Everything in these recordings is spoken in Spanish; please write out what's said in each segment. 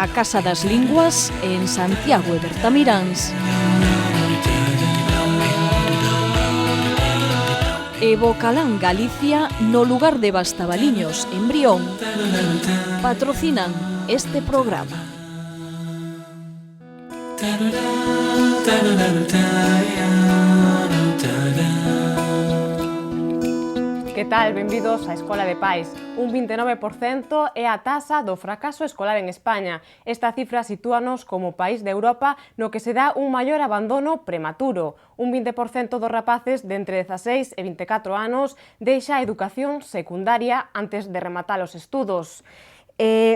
a Casa das Linguas en Santiago e Bertamiráns. E Bocalán Galicia, no lugar de Bastabaliños, en Brión, patrocinan este programa. Que tal? Benvidos á Escola de Pais. Un 29% é a taxa do fracaso escolar en España. Esta cifra sitúanos como país de Europa no que se dá un maior abandono prematuro. Un 20% dos rapaces de entre 16 e 24 anos deixa a educación secundaria antes de rematar os estudos.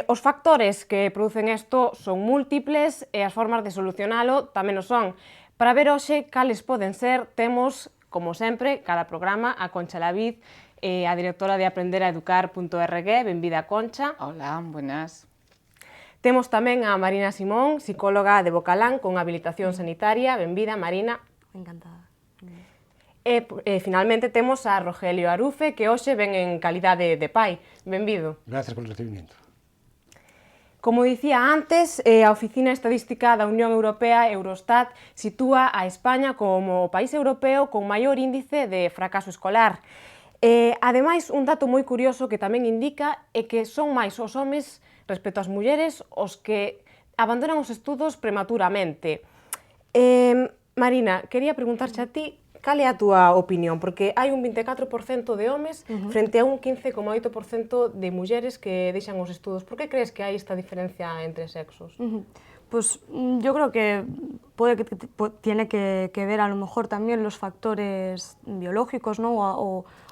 Os factores que producen isto son múltiples e as formas de solucionalo tamén o son. Para ver hoxe cales poden ser, temos, como sempre, cada programa, a Concha Lavid, a directora de aprendereducar.org. Benvida, Concha. Hola, buenas. Temos tamén a Marina Simón, psicóloga de Bocalán con habilitación sanitaria. Benvida, Marina. Encantada. E finalmente temos a Rogelio Arufe, que hoxe ven en calidade de pai. Benvido. Gracias polo recibimiento. Como dicía antes, a Oficina Estadística da Unión Europea, Eurostat, sitúa a España como o país europeo con maior índice de fracaso escolar. Ademais, un dato moi curioso que tamén indica é que son máis os homes respecto ás mulleres os que abandonan os estudos prematuramente. Marina, quería preguntarche a ti cal é a túa opinión, porque hai un 24% de homes frente a un 15,8% de mulleres que deixan os estudos. Por que crees que hai esta diferencia entre sexos? Pues yo creo que tiene que ver a lo mejor también los factores biológicos, ¿no?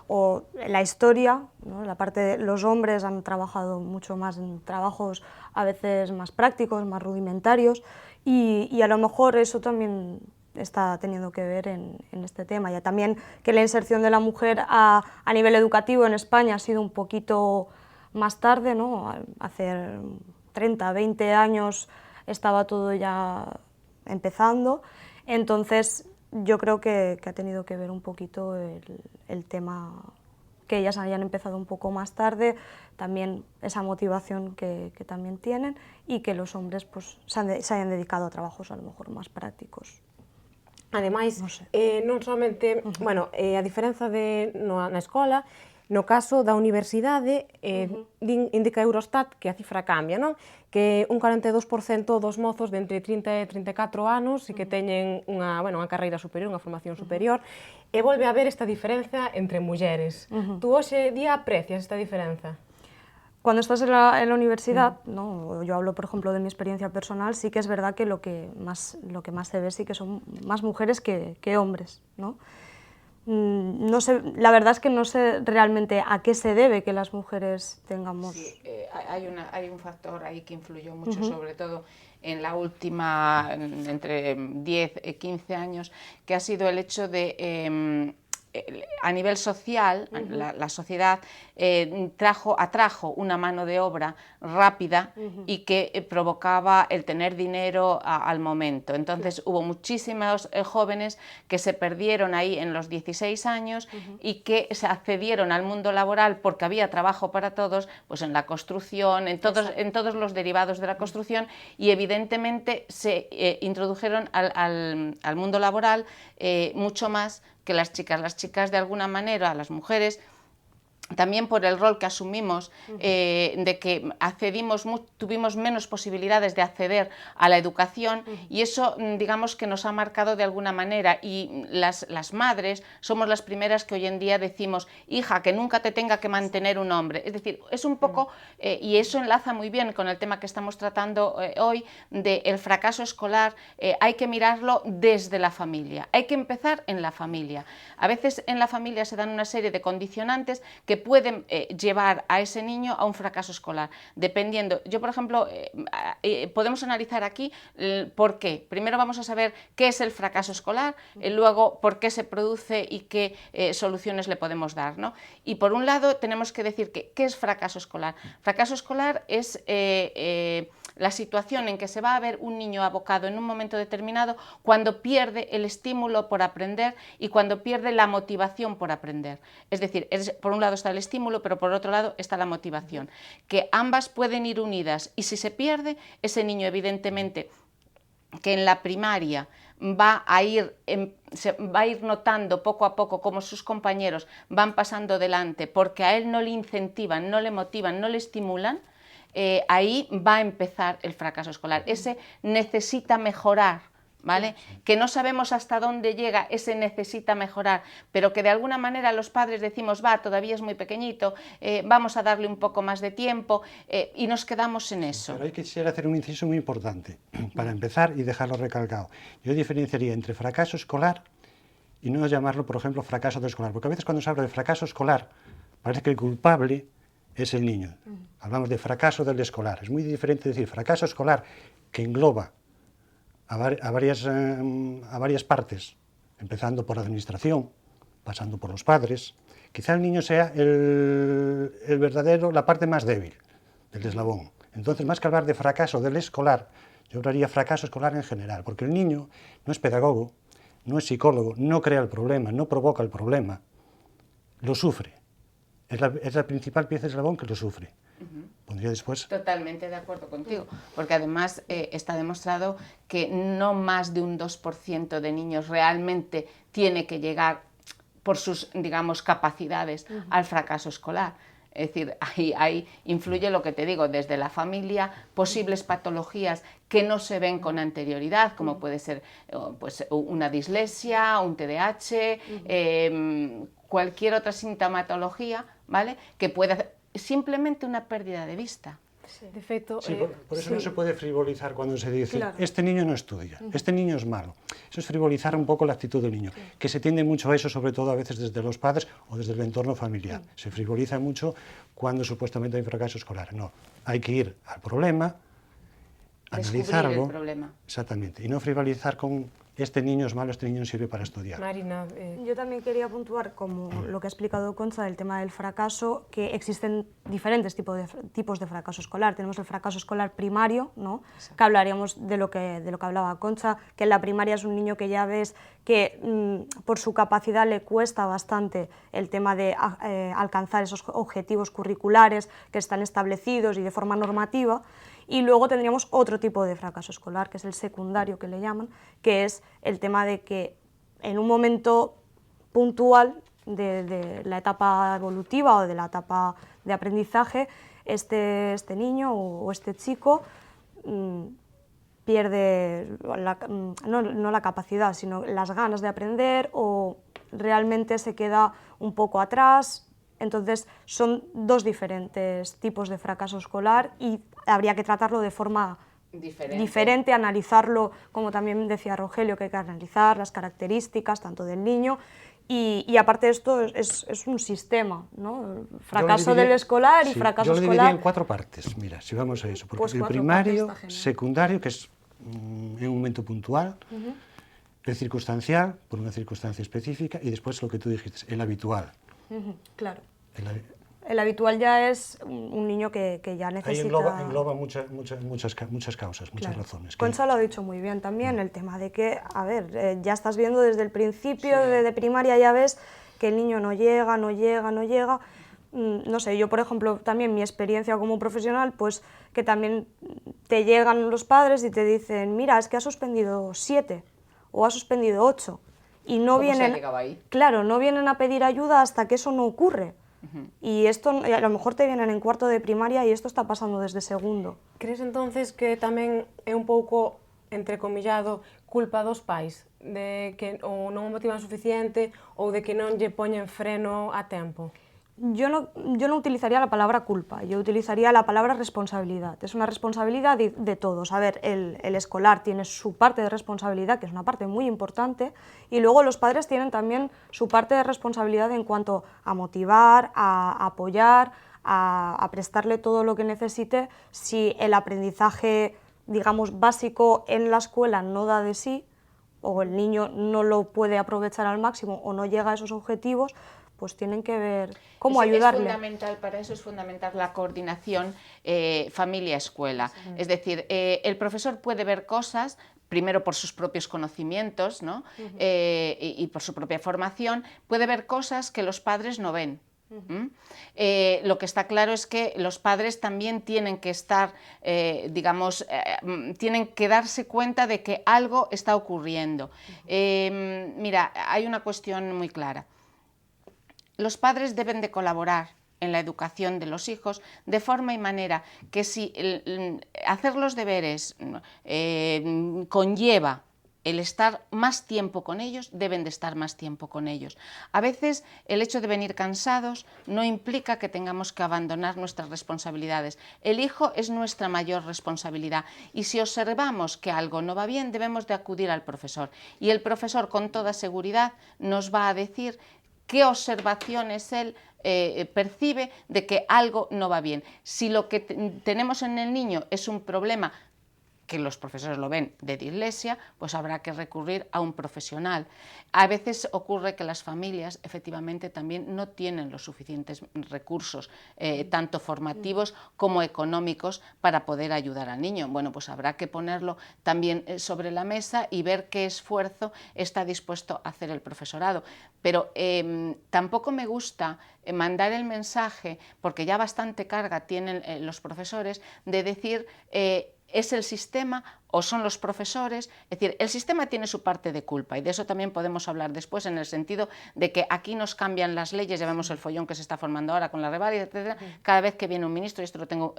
o la historia, ¿no? La parte de los hombres han trabajado mucho más en trabajos a veces más prácticos, más rudimentarios, y a lo mejor eso también está teniendo que ver en este tema. Ya también que la inserción de la mujer a nivel educativo en España ha sido un poquito más tarde, ¿no? Hace 30, 20 años estaba todo ya empezando, entonces yo creo que ha tenido que ver un poquito el tema que ellas hayan empezado un poco más tarde, también esa motivación que también tienen, y que los hombres pues, se hayan dedicado a trabajos a lo mejor más prácticos. Ademais, non somente, bueno, a diferenza na escola, no caso da universidade, indica Eurostat que a cifra cambia, non? Que un 42% dos mozos de entre 30 e 34 anos e que teñen unha carreira superior, unha formación superior, e volve a haber esta diferenza entre mulleres. Tú hoxe día aprecias esta diferenza? Cuando estás en la universidad, ¿no? Yo hablo, por ejemplo, de mi experiencia personal, sí que es verdad que lo que más se ve sí que son más mujeres que hombres, ¿no? No sé, la verdad es que no sé realmente a qué se debe que las mujeres tengamos... Sí, hay un factor ahí que influyó mucho, sobre todo en la última, entre 10 y 15 años, que ha sido el hecho de... a nivel social, la sociedad atrajo una mano de obra rápida y que provocaba el tener dinero al momento. Entonces hubo muchísimos jóvenes que se perdieron ahí en los 16 años y que se accedieron al mundo laboral porque había trabajo para todos, pues en la construcción, en todos los derivados de la construcción, y evidentemente se introdujeron al mundo laboral mucho más que las chicas. Las chicas, de alguna manera, las mujeres, también por el rol que asumimos, de que tuvimos menos posibilidades de acceder a la educación, y eso, digamos, que nos ha marcado de alguna manera, y las madres somos las primeras que hoy en día decimos, hija, que nunca te tenga que mantener un hombre. Es decir, es un poco, y eso enlaza muy bien con el tema que estamos tratando hoy, del fracaso escolar. Hay que mirarlo desde la familia, hay que empezar en la familia. A veces en la familia se dan una serie de condicionantes que pueden llevar a ese niño a un fracaso escolar, dependiendo. Yo, por ejemplo, podemos analizar aquí por qué. Primero vamos a saber qué es el fracaso escolar, luego por qué se produce y qué soluciones le podemos dar, ¿no? Y por un lado tenemos que decir que ¿qué es fracaso escolar? Fracaso escolar es la situación en que se va a ver un niño abocado en un momento determinado cuando pierde el estímulo por aprender y cuando pierde la motivación por aprender. Es decir, por un lado está el estímulo, pero por otro lado está la motivación, que ambas pueden ir unidas, y si se pierde, ese niño evidentemente que en la primaria va a ir notando poco a poco cómo sus compañeros van pasando delante porque a él no le incentivan, no le motivan, no le estimulan, ahí va a empezar el fracaso escolar. Ese necesita mejorar, ¿vale? Que no sabemos hasta dónde llega, ese necesita mejorar, pero que de alguna manera los padres decimos, va, todavía es muy pequeñito, vamos a darle un poco más de tiempo, y nos quedamos en eso. Pero hay que quisiera hacer un inciso muy importante, para empezar y dejarlo recalcado. Yo diferenciaría entre fracaso escolar y no llamarlo, por ejemplo, fracaso escolar, porque a veces cuando se habla de fracaso escolar, parece que el culpable es el niño. Hablamos de fracaso del escolar. Es muy diferente decir fracaso escolar, que engloba a varias partes, empezando por la administración, pasando por los padres. Quizá el niño sea la parte más débil del eslabón. Entonces, más que hablar de fracaso del escolar, yo hablaría fracaso escolar en general, porque el niño no es pedagogo, no es psicólogo, no crea el problema, no provoca el problema, lo sufre. Es la principal pieza de eslabón que lo sufre. Pondría después. Totalmente de acuerdo contigo, porque además está demostrado que no más de un 2% de niños realmente tiene que llegar por sus, digamos, capacidades al fracaso escolar. Es decir, ahí influye lo que te digo, desde la familia, posibles patologías que no se ven con anterioridad, como puede ser pues, una dislexia, un TDAH, cualquier otra sintomatología, ¿vale? Que pueda simplemente una pérdida de vista. Sí. De feito, sí, por eso no se puede frivolizar cuando se dice, claro, este niño no estudia, este niño es malo. Eso es frivolizar un poco la actitud del niño, que se tiende mucho a eso, sobre todo a veces desde los padres o desde el entorno familiar. Se frivoliza mucho cuando supuestamente hay fracaso escolar. No, hay que ir al problema, analizarlo, el problema. Exactamente, y no frivolizar con este niño es malo, este niño no sirve para estudiar. Marina, Yo también quería puntuar, como lo que ha explicado Concha, del tema del fracaso, que existen diferentes tipos de fracaso escolar. Tenemos el fracaso escolar primario, ¿no? Que hablaríamos de lo que hablaba Concha, que en la primaria es un niño que ya ves que por su capacidad le cuesta bastante el tema de alcanzar esos objetivos curriculares que están establecidos y de forma normativa. Y luego tendríamos otro tipo de fracaso escolar, que es el secundario, que le llaman, que es el tema de que en un momento puntual de la etapa evolutiva o de la etapa de aprendizaje, este niño o este chico pierde no la capacidad, sino las ganas de aprender, o realmente se queda un poco atrás. Entonces son dos diferentes tipos de fracaso escolar y habría que tratarlo de forma diferente, analizarlo, como también decía Rogelio, que hay que analizar las características tanto del niño y aparte de esto es un sistema, ¿no? Fracaso del escolar y fracaso escolar. Yo lo dividiría en 4 partes, mira, si vamos a eso, porque pues el primario, secundario, que es en un momento puntual, el circunstancial, por una circunstancia específica, y después lo que tú dijiste, el habitual. Claro. El habitual ya es un niño que ya necesita... Ahí engloba muchas causas, muchas razones. Concha lo ha dicho muy bien también, el tema de que, a ver, ya estás viendo desde el principio de primaria, ya ves que el niño no llega. No sé, yo por ejemplo, también mi experiencia como profesional, pues que también te llegan los padres y te dicen, mira, es que ha suspendido 7 o ha suspendido 8. Y no vienen, claro, no vienen a pedir ayuda hasta que eso no ocurre. Y esto, a lo mejor te vienen en cuarto de primaria y esto está pasando desde segundo. Crees entonces que tamén é un pouco, entrecomillado, culpa dos pais? De que ou non o motivan suficiente ou de que non lle poñen freno a tempo? Yo no utilizaría la palabra culpa, yo utilizaría la palabra responsabilidad. Es una responsabilidad de todos. A ver, el escolar tiene su parte de responsabilidad, que es una parte muy importante, y luego los padres tienen también su parte de responsabilidad en cuanto a motivar, a apoyar, a prestarle todo lo que necesite. Si el aprendizaje, digamos, básico en la escuela no da de sí, o el niño no lo puede aprovechar al máximo o no llega a esos objetivos, pues tienen que ver cómo Es ayudarle. fundamental, para eso es fundamental la coordinación familia-escuela. Es decir, el profesor puede ver cosas, primero por sus propios conocimientos, ¿no? Y por su propia formación, puede ver cosas que los padres no ven. Lo que está claro es que los padres también tienen que estar, tienen que darse cuenta de que algo está ocurriendo. Mira, hay una cuestión muy clara. Los padres deben de colaborar en la educación de los hijos de forma y manera que si hacer los deberes conlleva el estar más tiempo con ellos, deben de estar más tiempo con ellos. A veces el hecho de venir cansados no implica que tengamos que abandonar nuestras responsabilidades. El hijo es nuestra mayor responsabilidad y si observamos que algo no va bien, debemos de acudir al profesor. Y el profesor con toda seguridad nos va a decir qué observaciones él percibe de que algo no va bien. Si lo que tenemos en el niño es un problema que los profesores lo ven de dislexia, pues habrá que recurrir a un profesional. A veces ocurre que las familias efectivamente también no tienen los suficientes recursos, tanto formativos como económicos, para poder ayudar al niño. Bueno, pues habrá que ponerlo también sobre la mesa y ver qué esfuerzo está dispuesto a hacer el profesorado. Pero tampoco me gusta mandar el mensaje, porque ya bastante carga tienen los profesores, de decir es el sistema o son los profesores. Es decir, el sistema tiene su parte de culpa y de eso también podemos hablar después, en el sentido de que aquí nos cambian las leyes, ya vemos el follón que se está formando ahora con la reválida, etcétera, cada vez que viene un ministro, y esto lo tengo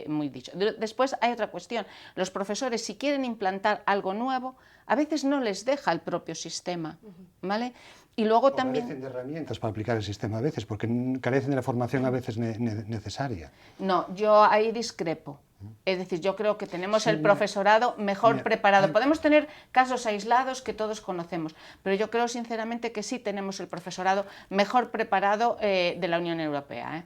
muy dicho. Después hay otra cuestión, los profesores, si quieren implantar algo nuevo, a veces no les deja el propio sistema, ¿vale? Y luego también carecen de herramientas para aplicar el sistema a veces, porque carecen de la formación a veces necesaria. No, yo ahí discrepo. Es decir, yo creo que tenemos el profesorado mejor preparado. Podemos tener casos aislados que todos conocemos, pero yo creo sinceramente que sí tenemos el profesorado mejor preparado de la Unión Europea,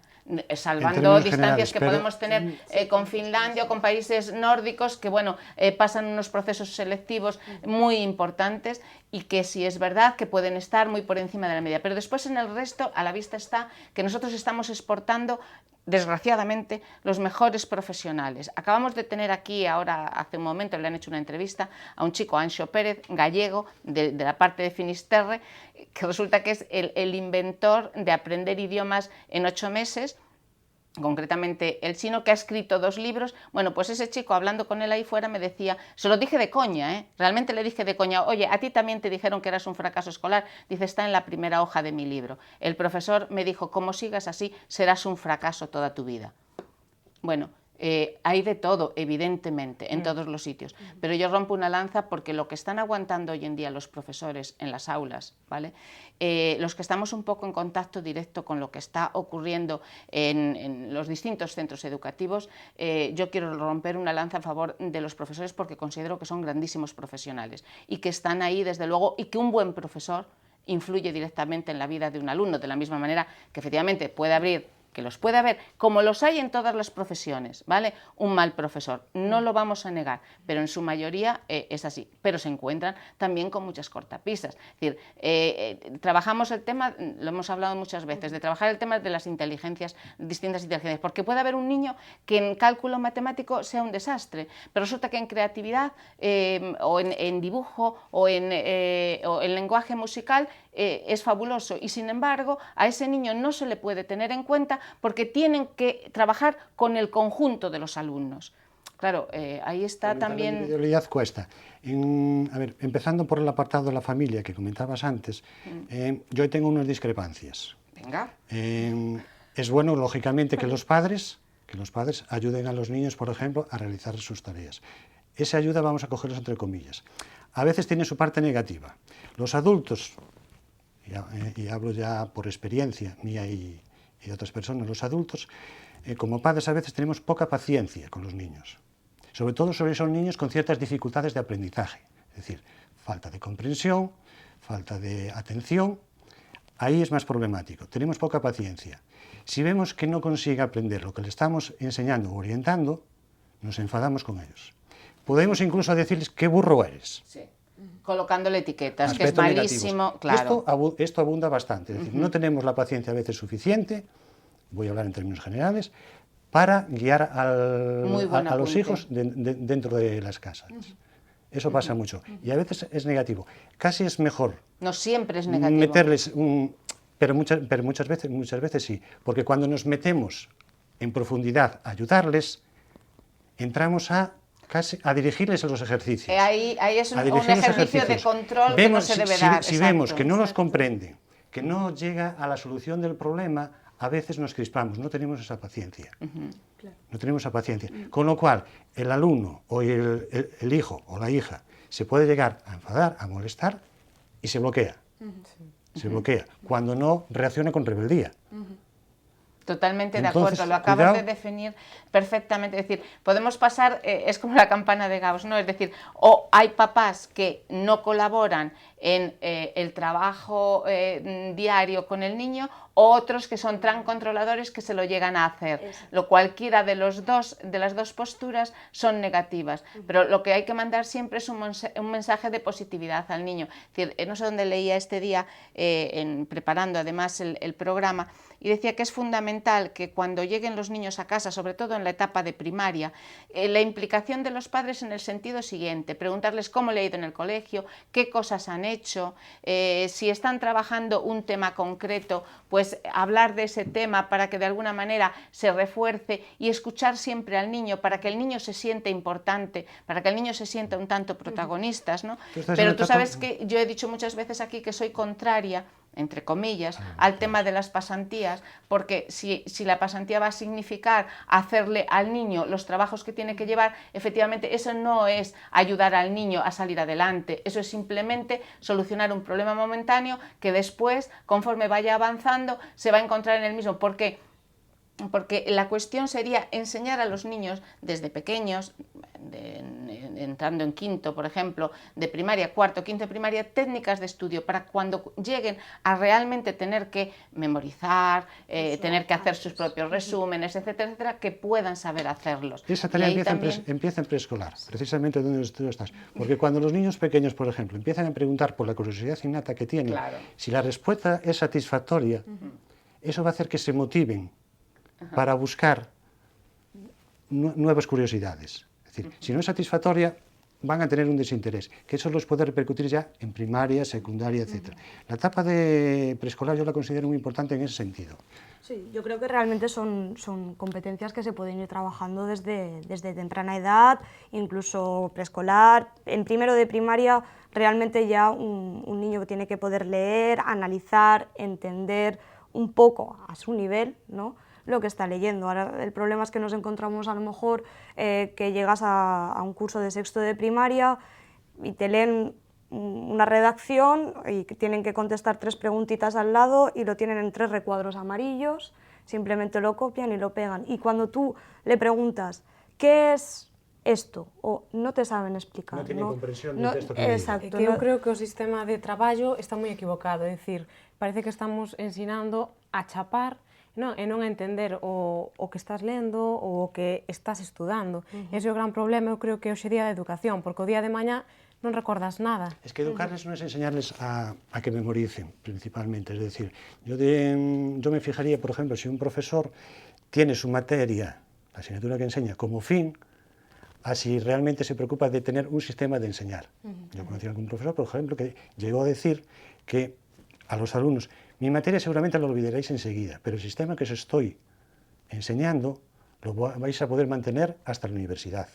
salvando distancias que podemos tener con Finlandia o con países nórdicos que, bueno, pasan unos procesos selectivos muy importantes y que sí es verdad que pueden estar muy por encima de la media. Pero después en el resto, a la vista está que nosotros estamos exportando, desgraciadamente, los mejores profesionales. Acabamos de tener aquí, ahora hace un momento, le han hecho una entrevista a un chico, Anxo Pérez, gallego, de la parte de Finisterre, que resulta que es el inventor de aprender idiomas en 8 meses, concretamente el chino, que ha escrito 2 libros. Bueno, pues ese chico, hablando con él ahí fuera, me decía, se lo dije de coña, realmente le dije de coña, oye, a ti también te dijeron que eras un fracaso escolar, dice, está en la primera hoja de mi libro. El profesor me dijo, como sigas así, serás un fracaso toda tu vida. Bueno, hay de todo, evidentemente, en todos los sitios, pero yo rompo una lanza porque lo que están aguantando hoy en día los profesores en las aulas, ¿vale? Los que estamos un poco en contacto directo con lo que está ocurriendo en los distintos centros educativos, yo quiero romper una lanza a favor de los profesores porque considero que son grandísimos profesionales y que están ahí desde luego, y que un buen profesor influye directamente en la vida de un alumno, de la misma manera que efectivamente puede haber, que los puede haber, como los hay en todas las profesiones, ¿vale? Un mal profesor, no lo vamos a negar, pero en su mayoría es así, pero se encuentran también con muchas cortapisas. Es decir, trabajamos el tema, lo hemos hablado muchas veces, de trabajar el tema de las inteligencias, distintas inteligencias, porque puede haber un niño que en cálculo matemático sea un desastre, pero resulta que en creatividad o en dibujo o en lenguaje musical es fabuloso, y sin embargo a ese niño no se le puede tener en cuenta porque tienen que trabajar con el conjunto de los alumnos. Claro, ahí está también... La individualidad cuesta. A ver, empezando por el apartado de la familia que comentabas antes, yo tengo unas discrepancias. Venga. Es bueno, lógicamente, que los padres ayuden a los niños, por ejemplo, a realizar sus tareas. Esa ayuda vamos a cogerlos entre comillas. A veces tiene su parte negativa. Los adultos, y hablo ya por experiencia mía y de otras personas, los adultos, como padres a veces tenemos poca paciencia con los niños, sobre todo sobre esos niños con ciertas dificultades de aprendizaje, es decir, falta de comprensión, falta de atención, ahí es más problemático, tenemos poca paciencia. Si vemos que no consigue aprender lo que le estamos enseñando o orientando, nos enfadamos con ellos. Podemos incluso decirles, qué burro eres. Sí. colocándole etiquetas, que es aspectos malísimo, negativos. claro. Esto abunda bastante, es decir, no tenemos la paciencia a veces suficiente, voy a hablar en términos generales, para guiar Muy buen a los apunte. hijos dentro de las casas. Eso pasa mucho y a veces es negativo. Casi es mejor No siempre es negativo. meterles pero muchas veces sí, porque cuando nos metemos en profundidad a ayudarles, entramos casi a dirigirles a los ejercicios. Ahí es un dirigir los ejercicio de ejercicios. control que no se debe dar. Si vemos exacto. que no los comprende, que no llega a la solución del problema, a veces nos crispamos, no tenemos esa paciencia. No tenemos esa paciencia. Con lo cual, el alumno o el hijo o la hija se puede llegar a enfadar, a molestar y se bloquea. Se bloquea cuando no reacciona con rebeldía. Totalmente Entonces, de acuerdo, lo acabas cuidado. de definir perfectamente. Es decir, podemos pasar, es como la campana de Gauss, ¿no? Es decir, o hay papás que no colaboran en el trabajo diario con el niño, o otros que son tan controladores que se lo llegan a hacer. Lo cualquiera de las dos posturas son negativas. Pero lo que hay que mandar siempre es un mensaje de positividad al niño. Es decir, no sé dónde leía este día, preparando además el programa, y decía que es fundamental que cuando lleguen los niños a casa, sobre todo en la etapa de primaria, la implicación de los padres en el sentido siguiente: preguntarles cómo le ha ido en el colegio, qué cosas han hecho, si están trabajando un tema concreto, pues hablar de ese tema para que de alguna manera se refuerce, y escuchar siempre al niño para que el niño se sienta importante, para que el niño se sienta un tanto protagonistas, ¿no? Pero tú sabes que yo he dicho muchas veces aquí que soy contraria, entre comillas, al tema de las pasantías, porque si la pasantía va a significar hacerle al niño los trabajos que tiene que llevar, efectivamente eso no es ayudar al niño a salir adelante, eso es simplemente solucionar un problema momentáneo que después, conforme vaya avanzando, se va a encontrar en el mismo. ¿Por qué? Porque la cuestión sería enseñar a los niños desde pequeños, entrando en quinto, por ejemplo, de primaria, cuarto, quinto de primaria, técnicas de estudio para cuando lleguen a realmente tener que memorizar, tener que hacer sus propios resúmenes, etcétera, etcétera, que puedan saber hacerlos. Esa tarea empieza en preescolar, precisamente donde tú estás. Porque cuando los niños pequeños, por ejemplo, empiezan a preguntar por la curiosidad innata que tienen, claro, si la respuesta es satisfactoria, eso va a hacer que se motiven para buscar nuevas curiosidades. Es decir, si no es satisfactoria, van a tener un desinterés, que eso los puede repercutir ya en primaria, secundaria, etc. La etapa de preescolar yo la considero muy importante en ese sentido. Sí, yo creo que realmente son competencias que se pueden ir trabajando desde temprana edad, incluso preescolar. En primero de primaria realmente ya un niño tiene que poder leer, analizar, entender un poco a su nivel, ¿no?, lo que está leyendo. Ahora, el problema es que nos encontramos a lo mejor que llegas a un curso de sexto de primaria y te leen una redacción y tienen que contestar 3 preguntitas al lado y lo tienen en 3 recuadros amarillos, simplemente lo copian y lo pegan. Y cuando tú le preguntas ¿qué es esto?, o no te saben explicar. No tienen comprensión del texto que exacto, que eu creo que o sistema de traballo está moi equivocado, é dicir, parece que estamos ensinando a chapar, non, e non a entender o que estás lendo ou o que estás estudando. Ese é o gran problema, eu creo que hoxe día da educación, porque o día de mañá non recordas nada. Es que educarles no es enseñarles a que memoricen, principalmente. Es decir, yo me fijaría, por ejemplo, si un profesor tiene su materia, la asignatura que enseña, como fin, a si realmente se preocupa de tener un sistema de enseñar. Yo conocí a algún profesor, por ejemplo, que llegó a decir que a los alumnos: mi materia seguramente lo olvidaréis enseguida, pero el sistema que os estoy enseñando lo vais a poder mantener hasta la universidad.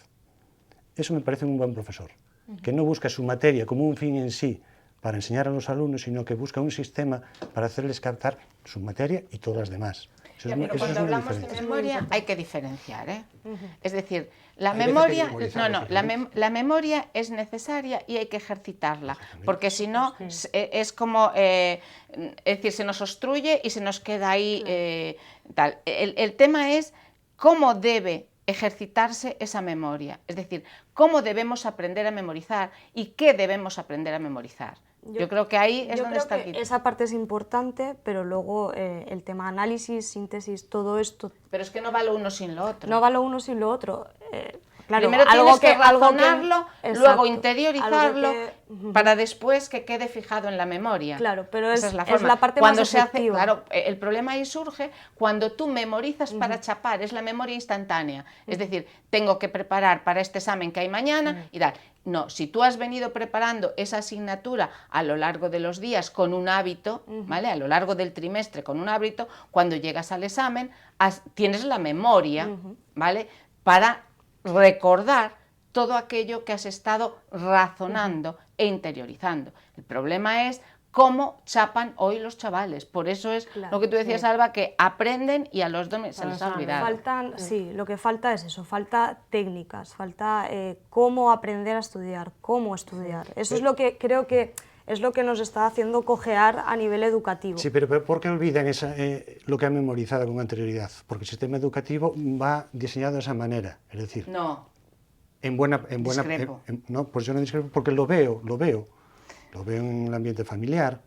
Eso me parece un buen profesor, que no busca su materia como un fin en sí para enseñar a los alumnos, sino que busca un sistema para hacerles captar su materia y todas las demás. Ya, pero cuando hablamos de memoria hay que diferenciar, ¿eh? Es decir, la Hay memoria, veces que hay que memorizar, la memoria es necesaria y hay que ejercitarla, porque si no es como, es decir, se nos obstruye y se nos queda ahí tal. El tema es cómo debe ejercitarse esa memoria, es decir, cómo debemos aprender a memorizar y qué debemos aprender a memorizar. Yo creo que ahí es donde está el kit. Esa parte es importante, pero luego el tema análisis, síntesis, todo esto... Pero es que no va lo uno sin lo otro. No va lo uno sin lo otro. Claro, primero algo tienes que algo razonarlo, exacto, luego interiorizarlo, algo para después que quede fijado en la memoria. Claro, pero Esa es la la forma. parte Cuando más se hace, efectiva. claro, el problema ahí surge cuando tú memorizas para chapar, es la memoria instantánea. Es decir, tengo que preparar para este examen que hay mañana y tal. No, si tú has venido preparando esa asignatura a lo largo de los días con un hábito, ¿vale? A lo largo del trimestre con un hábito, cuando llegas al examen tienes la memoria, ¿vale? Para recordar todo aquello que has estado razonando e interiorizando. El problema es cómo chapan hoy los chavales. Por eso es lo que tú decías, Alba, que aprenden y a los dos se les ha olvidado. Sí, lo que falta es eso, falta técnicas, falta cómo aprender a estudiar, cómo estudiar. Eso es lo que creo que es lo que nos está haciendo cojear a nivel educativo. Sí, pero ¿por qué olvidan lo que han memorizado con anterioridad? Porque el sistema educativo va diseñado de esa manera, es decir... No. Discrepo. No, pues yo no discrepo porque lo veo en el ambiente familiar,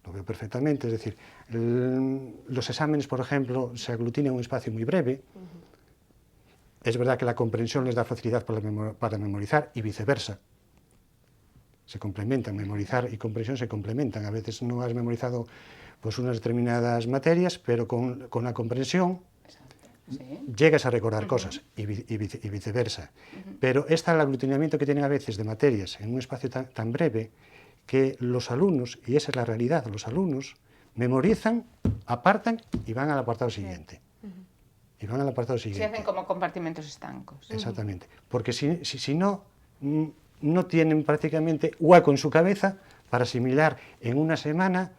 lo veo perfectamente, es decir, los exámenes, por ejemplo, se aglutinan en un espacio muy breve, es verdad que la comprensión les da facilidad para memorizar y viceversa, se complementan, memorizar y comprensión se complementan, a veces no has memorizado pues unas determinadas materias, pero con la comprensión llegas a recordar cosas y viceversa. Pero el aglutinamiento que tienen a veces de materias en un espacio tan breve que los alumnos, y esa es la realidad, los alumnos memorizan, apartan y van al apartado siguiente. Y van al apartado siguiente. Se hacen como compartimentos estancos. Exactamente. Porque si no, no tienen prácticamente hueco en su cabeza para asimilar en una semana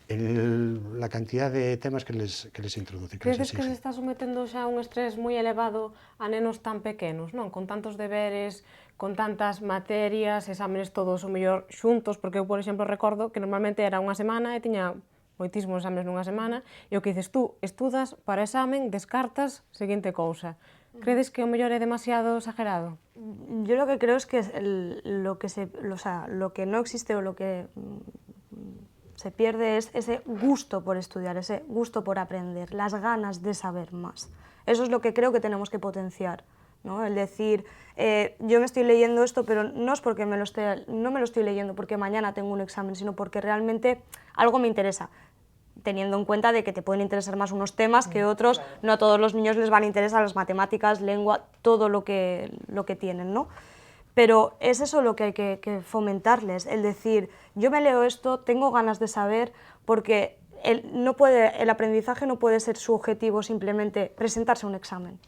la cantidad de temas que les introduce. Credes que se está sometendo xa a un estrés moi elevado a nenos tan pequenos, non? Con tantos deberes, con tantas materias, exámenes todos o mellor xuntos, porque eu, por exemplo, recordo que normalmente era unha semana e tiña moitísimos exámenes nunha semana, e o que dices tú, estudas para examen, descartas, seguinte cousa. Credes que o mellor é demasiado exagerado? Yo lo que creo es que lo que no existe o lo que se pierde es ese gusto por estudiar, ese gusto por aprender, las ganas de saber más. Eso es lo que creo que tenemos que potenciar, ¿no? El decir, yo me estoy leyendo esto, pero no es porque no me lo estoy leyendo porque mañana tengo un examen, sino porque realmente algo me interesa, teniendo en cuenta de que te pueden interesar más unos temas que otros, no a todos los niños les van a interesar las matemáticas, lengua, todo lo que tienen, ¿no? Pero es eso lo que hay que fomentarles, el decir, yo me leo esto, tengo ganas de saber, porque el aprendizaje no puede ser su objetivo simplemente presentarse a un examen.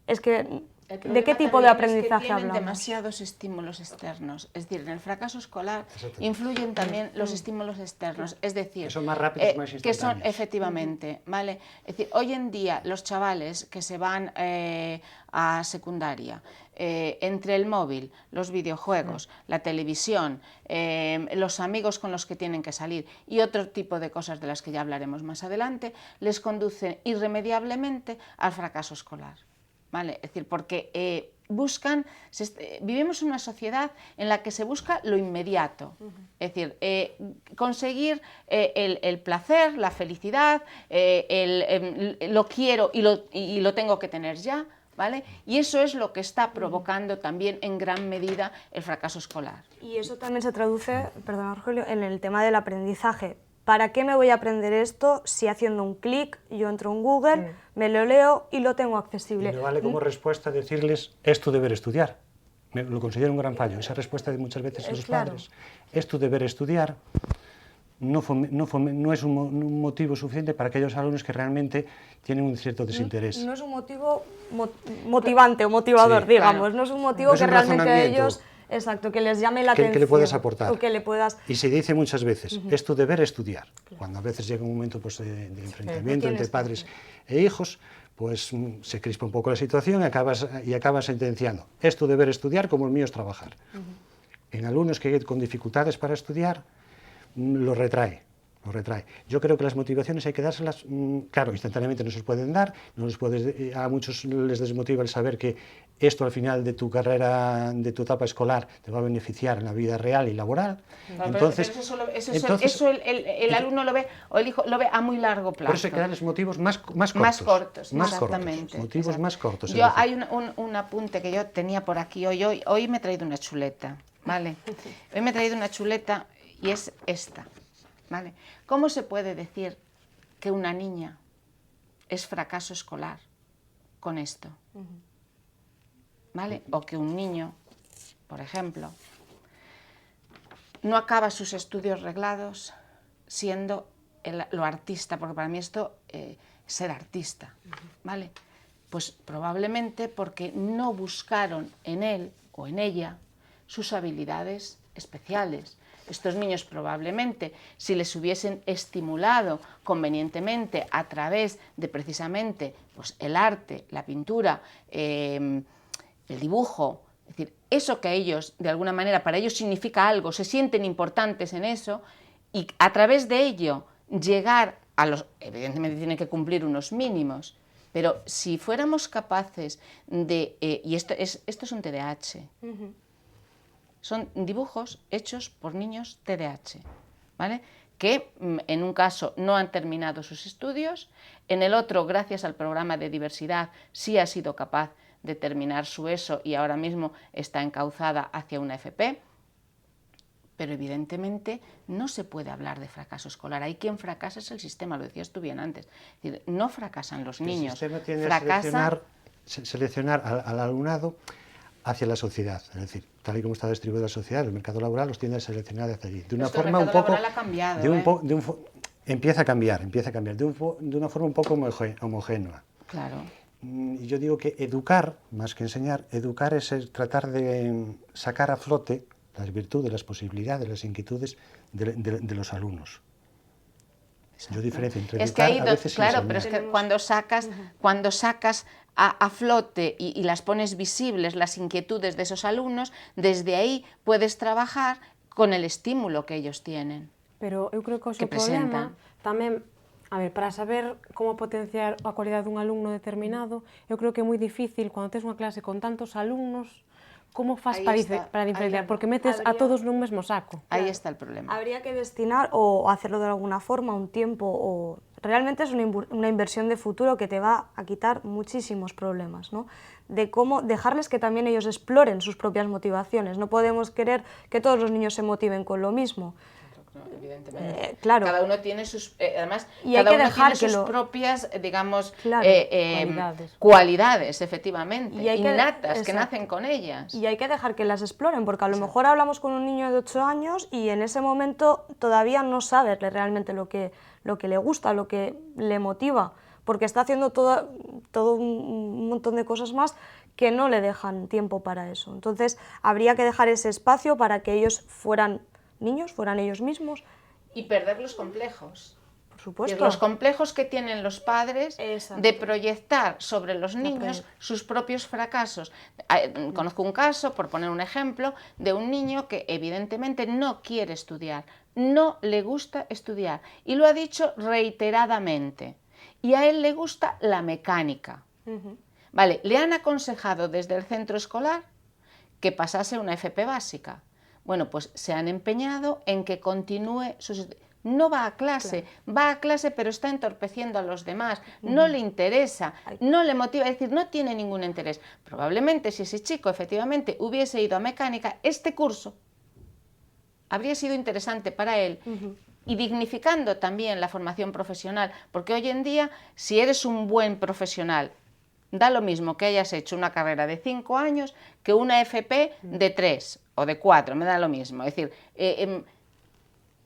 Es que, ¿de qué tipo de aprendizaje hablamos? Tienen demasiados estímulos externos, es decir, en el fracaso escolar influyen también los estímulos externos, es decir, que son más rápidos, más instantáneos. Que son, efectivamente, ¿vale? Es decir, hoy en día los chavales que se van a secundaria, entre el móvil, los videojuegos, la televisión, los amigos con los que tienen que salir y otro tipo de cosas de las que ya hablaremos más adelante, les conducen irremediablemente al fracaso escolar. ¿Vale? Es decir, porque vivimos en una sociedad en la que se busca lo inmediato, es decir, conseguir el placer, la felicidad, lo quiero y lo tengo que tener ya, ¿vale? Y eso es lo que está provocando también en gran medida el fracaso escolar. Y eso también se traduce, perdona Rogelio, en el tema del aprendizaje. ¿Para qué me voy a aprender esto si haciendo un clic yo entro en Google, me lo leo y lo tengo accesible? Y no vale como respuesta decirles, es tu deber estudiar. Lo considero un gran fallo. Esa respuesta de muchas veces a los padres, es tu deber estudiar, no es un motivo suficiente para aquellos alumnos que realmente tienen un cierto desinterés. No es un motivo motivante o motivador, digamos. Claro. No es un motivo que realmente a ellos... Exacto, que les llame la atención. Que le puedas aportar. O que le puedas... Y se dice muchas veces, es tu deber estudiar. Claro. Cuando a veces llega un momento pues, de enfrentamiento entre padres e hijos, pues se crispa un poco la situación y acabas sentenciando. Es tu deber estudiar como el mío es trabajar. En alumnos que con dificultades para estudiar, lo retrae. lo retrae. Yo creo que las motivaciones hay que dárselas, claro, instantáneamente no se pueden dar, a muchos les desmotiva el saber que esto al final de tu carrera, de tu etapa escolar, te va a beneficiar en la vida real y laboral. Entonces, eso el alumno lo ve, o el hijo lo ve a muy largo plazo. Por eso hay que darles motivos más cortos. Exactamente. Motivos más cortos. Yo hay un apunte que yo tenía por aquí hoy me he traído una chuleta, ¿vale? Hoy me he traído una chuleta y es esta, ¿vale? ¿Cómo se puede decir que una niña es fracaso escolar con esto? ¿Vale? O que un niño, por ejemplo, no acaba sus estudios reglados siendo lo artista, porque para mí esto es ser artista, ¿vale? Pues probablemente porque no buscaron en él o en ella sus habilidades especiales. Estos niños probablemente, si les hubiesen estimulado convenientemente a través de precisamente pues, el arte, la pintura, el dibujo, es decir, eso que a ellos, de alguna manera, para ellos significa algo, se sienten importantes en eso, y a través de ello llegar a los, evidentemente tienen que cumplir unos mínimos, pero si fuéramos capaces de, y esto es un TDAH, son dibujos hechos por niños TDAH, ¿vale? Que en un caso no han terminado sus estudios, en el otro, gracias al programa de diversidad, sí ha sido capaz de terminar su ESO y ahora mismo está encauzada hacia una FP, pero evidentemente no se puede hablar de fracaso escolar. Hay quien fracasa, es el sistema, lo decías tú bien antes. Es decir, no fracasan los niños, el sistema tiene que seleccionar al alumnado hacia la sociedad, es decir, tal y como está distribuida la sociedad, el mercado laboral los tiende a seleccionar hacia allí. De una forma un poco... Empieza a cambiar, de una forma un poco homogénea. Claro. Y yo digo que educar, más que enseñar, educar es tratar de sacar a flote las virtudes, las posibilidades, las inquietudes de los alumnos. Exacto. Yo diferencio entre educar, a veces claro, pero es que cuando sacas a flote y las pones visibles, las inquietudes de esos alumnos, desde ahí puedes trabajar con el estímulo que ellos tienen. Pero eu creo que o problema tamén, a ver, para saber como potenciar a cualidade dun alumno determinado, eu creo que é moi difícil, cando tes unha clase con tantos alumnos, como faz para diferenciar? Porque metes a todos nun mesmo saco. Ahí está el problema. Habría que destinar o hacerlo de alguna forma un tiempo o... Realmente es una inversión de futuro que te va a quitar muchísimos problemas, ¿no? De cómo dejarles que también ellos exploren sus propias motivaciones. No podemos querer que todos los niños se motiven con lo mismo. Evidentemente. Claro. Cada uno tiene sus, además, y cada hay que uno dejar tiene sus que propias, digamos, claro, cualidades, efectivamente, y innatas, que nacen con ellas. Y hay que dejar que las exploren, porque a lo mejor hablamos con un niño de 8 años y en ese momento todavía no sabe realmente lo que le gusta, lo que le motiva, porque está haciendo todo un montón de cosas más que no le dejan tiempo para eso. Entonces, habría que dejar ese espacio para que ellos fueran niños, fueran ellos mismos. Y perder los complejos. Por supuesto. Los complejos que tienen los padres de proyectar sobre los niños sus propios fracasos. Conozco un caso, por poner un ejemplo, de un niño que evidentemente no quiere estudiar, no le gusta estudiar, y lo ha dicho reiteradamente. Y a él le gusta la mecánica. Vale, le han aconsejado desde el centro escolar que pasase una FP básica. Bueno, pues se han empeñado en que continúe sus estudios. No va a clase, va a clase pero está entorpeciendo a los demás, no le interesa, no le motiva, es decir, no tiene ningún interés. Probablemente si ese chico efectivamente hubiese ido a mecánica, este curso habría sido interesante para él y dignificando también la formación profesional, porque hoy en día si eres un buen profesional, da lo mismo que hayas hecho una carrera de 5 años que una FP de 3 o de 4, me da lo mismo. Es decir,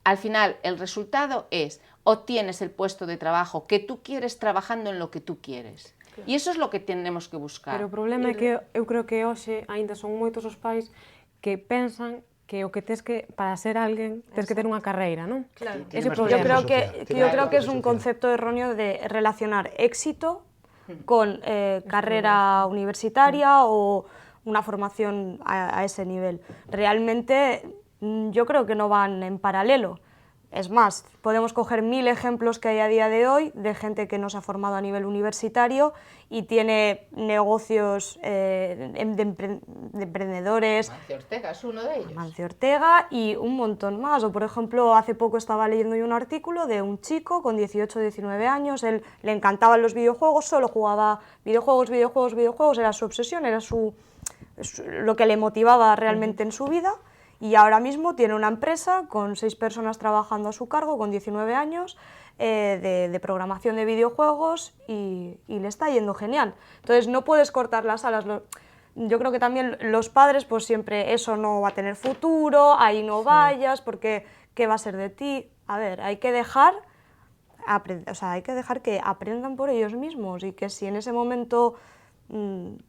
al final el resultado es obtienes el puesto de trabajo que tú quieres trabajando en lo que tú quieres. E iso é lo que tenemos que buscar. Pero o problema é que eu creo que hoxe aínda son moitos os pais que pensan que o que tes que, para ser alguén, tes que ter unha carreira, non? Claro. Ese Yo creo que es un concepto erróneo de relacionar éxito con carrera universitaria o una formación a ese nivel. Realmente yo creo que no van en paralelo. Es más, podemos coger 1000 ejemplos que hay a día de hoy de gente que no se ha formado a nivel universitario y tiene negocios de emprendedores. Amancio Ortega es uno de ellos. Amancio Ortega y un montón más. O por ejemplo, hace poco estaba leyendo yo un artículo de un chico con 18 o 19 años, él le encantaban los videojuegos, solo jugaba videojuegos, era su obsesión, era lo que le motivaba realmente en su vida. Y ahora mismo tiene una empresa con 6 personas trabajando a su cargo, con 19 años, de programación de videojuegos y le está yendo genial. Entonces no puedes cortar las alas. Yo creo que también los padres, pues siempre eso no va a tener futuro, ahí no vayas, porque ¿qué va a ser de ti? A ver, hay que dejar que aprendan por ellos mismos y que si en ese momento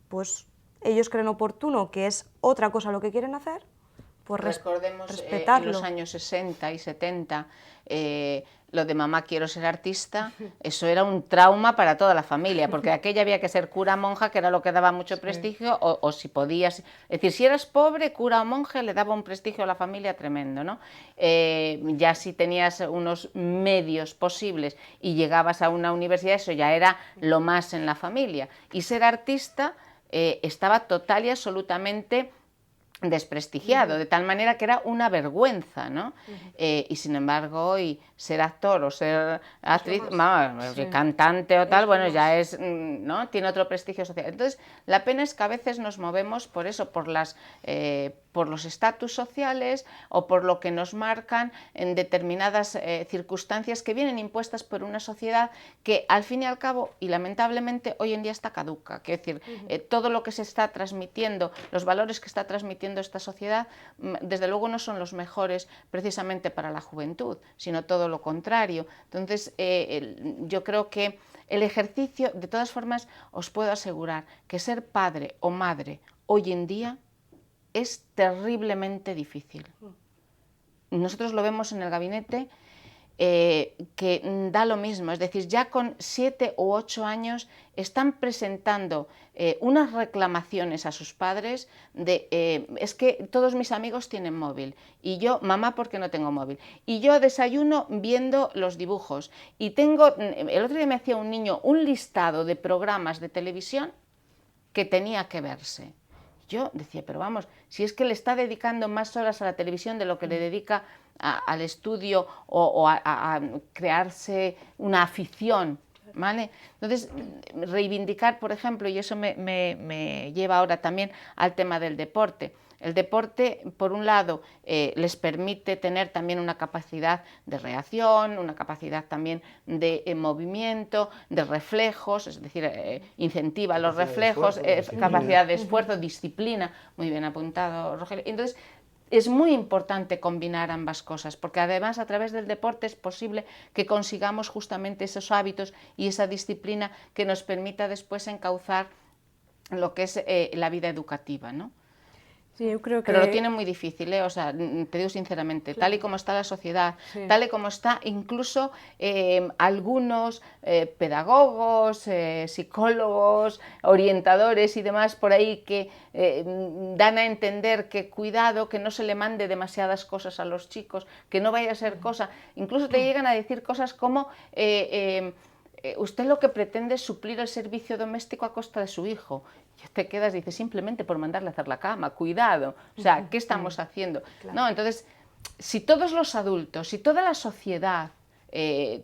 pues ellos creen oportuno que es otra cosa lo que quieren hacer, pues recordemos respetarlo. En los años 60 y 70 lo de mamá quiero ser artista, eso era un trauma para toda la familia, porque aquella había que ser cura monja, que era lo que daba mucho prestigio, o si podías, es decir, si eras pobre, cura o monje le daba un prestigio a la familia tremendo, ¿no? Ya si tenías unos medios posibles y llegabas a una universidad, eso ya era lo más en la familia, y ser artista estaba total y absolutamente desprestigiado, de tal manera que era una vergüenza, ¿no? Y sin embargo hoy ser actor o ser actriz, cantante o tal, bueno, ya es, ¿no? Tiene otro prestigio social. Entonces, la pena es que a veces nos movemos por eso, por los estatus sociales o por lo que nos marcan en determinadas circunstancias que vienen impuestas por una sociedad que al fin y al cabo, y lamentablemente, hoy en día está caduca. Quiero decir, todo lo que se está transmitiendo, los valores que está transmitiendo esta sociedad, desde luego no son los mejores precisamente para la juventud, sino todo lo contrario. Entonces, yo creo que el ejercicio, de todas formas, os puedo asegurar que ser padre o madre hoy en día es terriblemente difícil. Nosotros lo vemos en el gabinete, que da lo mismo, es decir, ya con 7 u 8 años están presentando unas reclamaciones a sus padres de es que todos mis amigos tienen móvil y yo, mamá, ¿por qué no tengo móvil? Y yo desayuno viendo los dibujos y el otro día me hacía un niño un listado de programas de televisión que tenía que verse. Yo decía, pero vamos, si es que le está dedicando más horas a la televisión de lo que le dedica al estudio o a crearse una afición, ¿vale? Entonces, reivindicar, por ejemplo, y eso me lleva ahora también al tema del deporte. El deporte, por un lado, les permite tener también una capacidad de reacción, una capacidad también de movimiento, de reflejos, es decir, incentiva los reflejos, capacidad de esfuerzo, disciplina, muy bien apuntado, Rogelio. Entonces, es muy importante combinar ambas cosas, porque además a través del deporte es posible que consigamos justamente esos hábitos y esa disciplina que nos permita después encauzar lo que es la vida educativa, ¿no? Sí, yo creo que... Pero lo tiene muy difícil, o sea, te digo sinceramente, tal y como está la sociedad, tal y como está incluso algunos pedagogos, psicólogos, orientadores y demás por ahí que dan a entender que cuidado, que no se le mande demasiadas cosas a los chicos, que no vaya a ser cosa, incluso te llegan a decir cosas como... usted lo que pretende es suplir el servicio doméstico a costa de su hijo. Y te quedas, dices, simplemente por mandarle a hacer la cama, cuidado. O sea, ¿qué estamos haciendo? Claro. No, entonces, si todos los adultos, si toda la sociedad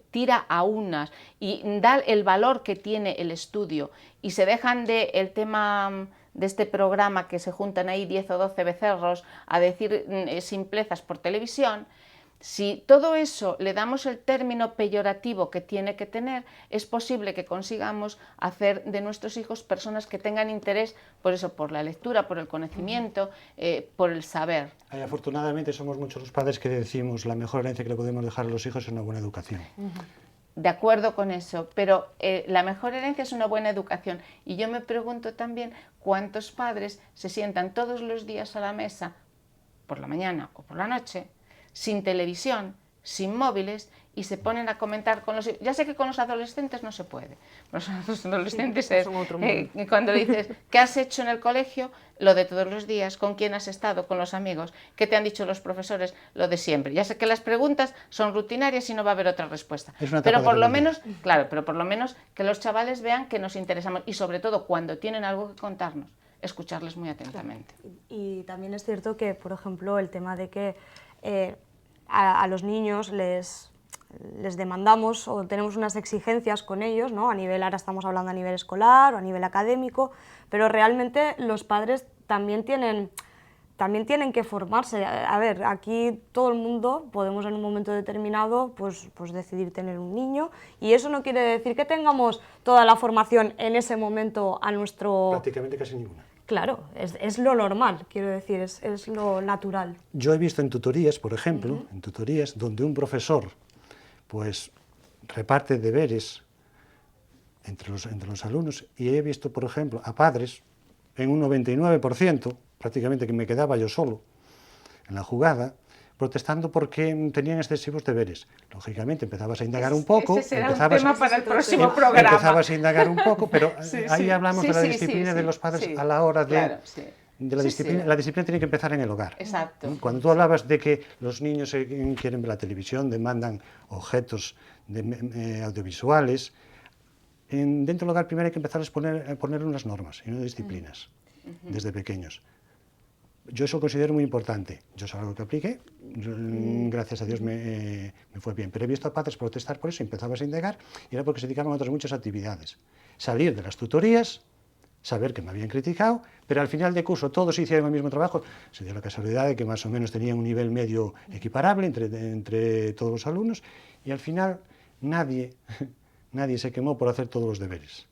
tira a unas y da el valor que tiene el estudio y se dejan del tema de este programa que se juntan ahí 10 o 12 becerros a decir simplezas por televisión, si todo eso le damos el término peyorativo que tiene que tener, es posible que consigamos hacer de nuestros hijos personas que tengan interés por eso, por la lectura, por el conocimiento, por el saber. Y afortunadamente somos muchos los padres que decimos la mejor herencia que le podemos dejar a los hijos es una buena educación. De acuerdo con eso, pero la mejor herencia es una buena educación. Y yo me pregunto también cuántos padres se sientan todos los días a la mesa, por la mañana o por la noche, sin televisión, sin móviles y se ponen a comentar con los... Ya sé que con los adolescentes no se puede. Los adolescentes es... cuando le dices, ¿qué has hecho en el colegio? Lo de todos los días, con quién has estado, con los amigos, qué te han dicho los profesores, lo de siempre. Ya sé que las preguntas son rutinarias y no va a haber otra respuesta. Pero por lo menos, claro, pero por lo menos que los chavales vean que nos interesamos y sobre todo cuando tienen algo que contarnos, escucharles muy atentamente. Y también es cierto que, por ejemplo, el tema de que a los niños les demandamos o tenemos unas exigencias con ellos, ¿no? A nivel, ahora estamos hablando a nivel escolar o a nivel académico, pero realmente los padres también tienen que formarse. A ver, aquí todo el mundo podemos en un momento determinado pues decidir tener un niño, y eso no quiere decir que tengamos toda la formación en ese momento a nuestro... Prácticamente casi ninguna. Claro, es lo normal, quiero decir, es lo natural. Yo he visto en tutorías, por ejemplo, en tutorías donde un profesor pues reparte deberes entre los alumnos, y he visto, por ejemplo, a padres en un 99%, prácticamente que me quedaba yo solo en la jugada, protestando porque tenían excesivos deberes. Lógicamente empezabas a indagar un poco, ese será un tema para el próximo programa. Empezabas a indagar un poco, pero ahí hablamos de la disciplina de los padres a la hora de... Claro, de la disciplina. La disciplina tiene que empezar en el hogar. Exacto. Cuando tú hablabas de que los niños quieren ver la televisión, demandan objetos audiovisuales, dentro del hogar primero hay que empezar a poner unas normas y unas disciplinas desde pequeños. Yo eso lo considero muy importante. Yo es algo que apliqué, gracias a Dios me fue bien. Pero he visto a padres protestar por eso, empezabas a indagar, y era porque se dedicaban a otras muchas actividades. Salir de las tutorías, saber que me habían criticado, pero al final de curso todos hicieron el mismo trabajo. Se dio la casualidad de que más o menos tenían un nivel medio equiparable entre todos los alumnos, y al final nadie se quemó por hacer todos los deberes.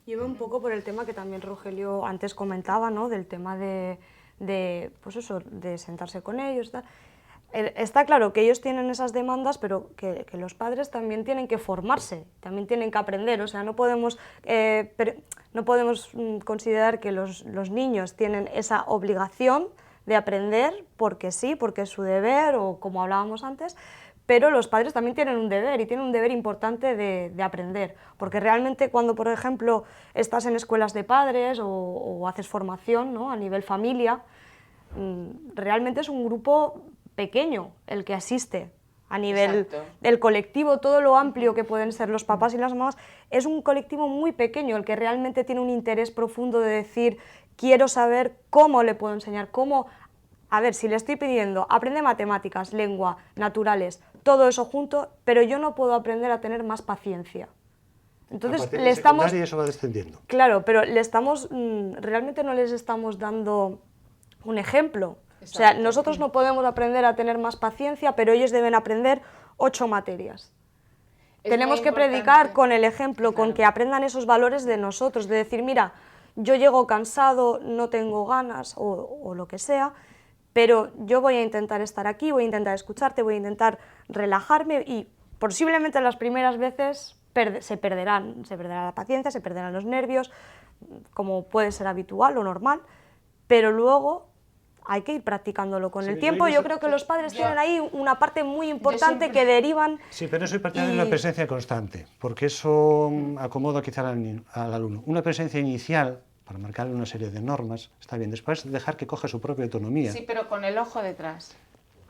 Yo un poco por el tema que también Rogelio antes comentaba, ¿no? Del tema de pues eso, de sentarse con ellos. Está claro que ellos tienen esas demandas, pero que los padres también tienen que formarse, también tienen que aprender. O sea, no podemos considerar que los niños tienen esa obligación de aprender porque sí, porque es su deber, o como hablábamos antes, pero los padres también tienen un deber, y tienen un deber importante de aprender, porque realmente cuando, por ejemplo, estás en escuelas de padres o haces formación, ¿no? A nivel familia, realmente es un grupo pequeño el que asiste. A nivel del colectivo, todo lo amplio que pueden ser los papás y las mamás, es un colectivo muy pequeño el que realmente tiene un interés profundo de decir, quiero saber cómo le puedo enseñar, cómo... A ver, si le estoy pidiendo, aprende matemáticas, lengua, naturales, todo eso junto, pero yo no puedo aprender a tener más paciencia. Entonces le estamos... Y eso va descendiendo. Claro, pero le estamos... realmente no les estamos dando un ejemplo. Exacto. O sea, nosotros no podemos aprender a tener más paciencia, pero ellos deben aprender 8 materias. Tenemos que predicar con el ejemplo, claro, con que aprendan esos valores de nosotros, de decir, mira, yo llego cansado, no tengo ganas o lo que sea, pero yo voy a intentar estar aquí, voy a intentar escucharte, voy a intentar relajarme, y posiblemente las primeras veces se perderá la paciencia, se perderán los nervios, como puede ser habitual o normal, pero luego hay que ir practicándolo con el tiempo. Yo creo que los padres tienen ahí una parte muy importante que derivan... Sí, pero eso parte de una presencia constante, porque eso acomoda quizá al alumno. Una presencia inicial, para marcarle una serie de normas, está bien. Después dejar que coja su propia autonomía. Sí, pero con el ojo detrás.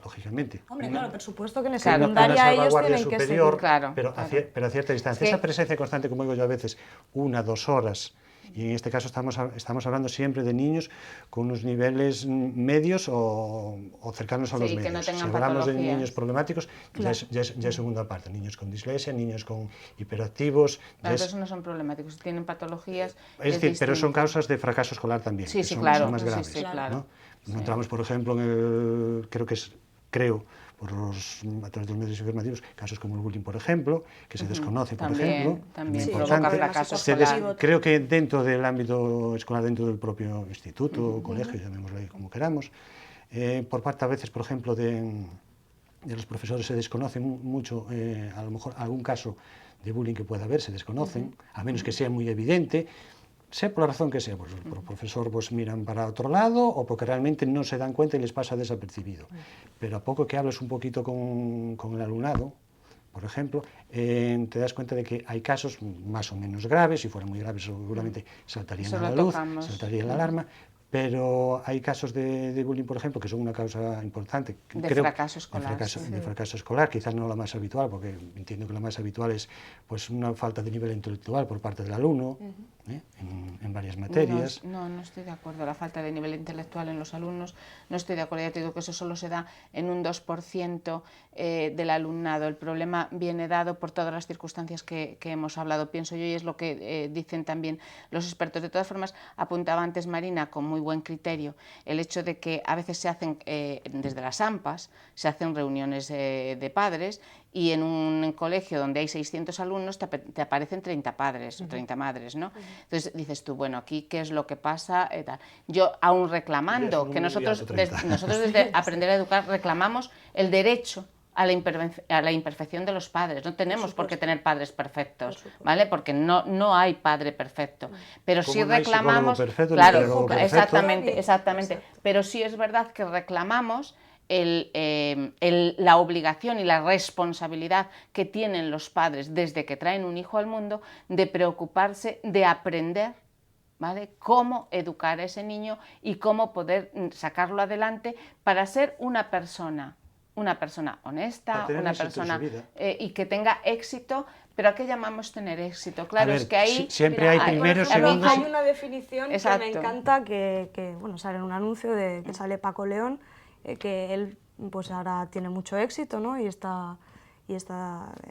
Lógicamente. Hombre, claro, por supuesto que en secundaria ellos tienen que seguir. Claro, pero a cierta distancia. Esa presencia constante, como digo yo a veces, 1 2 horas, y en este caso estamos hablando siempre de niños con unos niveles medios o cercanos a los medios. Que no tengan si hablamos de patologías. niños problemáticos, claro, ya es segunda parte. Niños con dislexia, niños con hiperactivos... Claro, esos no son problemáticos, tienen patologías... Es decir, pero son causas de fracaso escolar también, sí, son más graves. Sí, claro. ¿no? Encontramos, por ejemplo, a través de los medios informativos, casos como el bullying, por ejemplo, que se desconoce, por ejemplo. También provoca fracaso escolar. Creo que dentro del ámbito escolar, dentro del propio instituto, colegio, llamémoslo ahí como queramos, por parte a veces, por ejemplo, de los profesores se desconoce mucho, a lo mejor algún caso de bullying que pueda haber, se desconocen, a menos que sea muy evidente. sea por la razón que sea, pues por el profesor pues miran para otro lado o porque realmente no se dan cuenta y les pasa desapercibido. Pero a poco que hables un poquito con el alumnado, por ejemplo, te das cuenta de que hay casos más o menos graves, si fueran muy graves seguramente saltarían a la luz, saltaría la alarma, pero hay casos de bullying, por ejemplo, que son una causa importante. Fracaso escolar. De fracaso escolar, quizás no la más habitual, porque entiendo que la más habitual es pues, una falta de nivel intelectual por parte del alumno, en varias materias. No estoy de acuerdo. La falta de nivel intelectual en los alumnos, no estoy de acuerdo. Ya te digo que eso solo se da en un 2% del alumnado. El problema viene dado por todas las circunstancias que hemos hablado, pienso yo, y es lo que dicen también los expertos. De todas formas, apuntaba antes Marina con muy buen criterio el hecho de que a veces se hacen, desde las AMPAs, se hacen reuniones de padres y en un colegio donde hay 600 alumnos te aparecen 30 padres o 30 madres, ¿no? Entonces dices tú, bueno, aquí ¿qué es lo que pasa? Yo aún reclamando, que nosotros desde Aprender a Educar reclamamos el derecho a la imperfección de los padres. No tenemos por qué tener padres perfectos, ¿vale? Porque no hay padre perfecto. Pero sí reclamamos, claro, exactamente. Pero sí es verdad que reclamamos la obligación y la responsabilidad que tienen los padres desde que traen un hijo al mundo de preocuparse de aprender, ¿vale?, cómo educar a ese niño y cómo poder sacarlo adelante para ser una persona honesta, una persona y que tenga éxito. ¿Pero a qué llamamos tener éxito? Claro, es que ahí siempre hay primeros, segundos. Hay una definición que me encanta, que bueno, sale en un anuncio que sale Paco León, que él pues ahora tiene mucho éxito, ¿no? y está